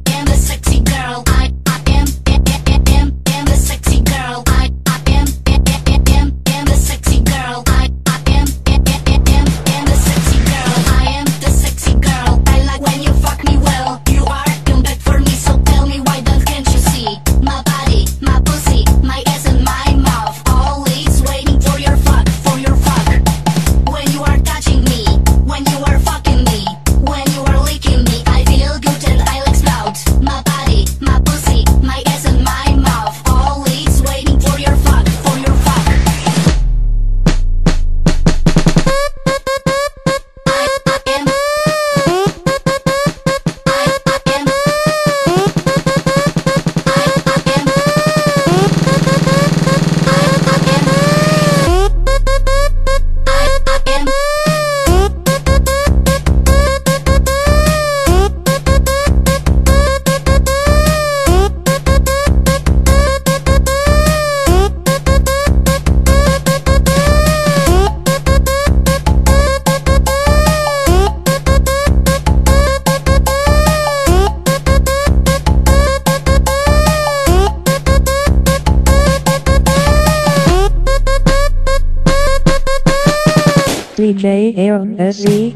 am the sexy girl. I am the sexy girl. I am the sexy girl. I am the sexy girl. I am the sexy girl. I like when you fuck me well. You are too bad for me, so tell me why can't you see? My body, my pussy, my ass and my mouth, always waiting for your fuck, for your fuck. When you are touching me, when you are fucking me, when you are licking me, I feel good and I like spout. My body, my pussy, my ass and my mouth, always waiting for your fuck, for your fuck. DJ Aaron SE.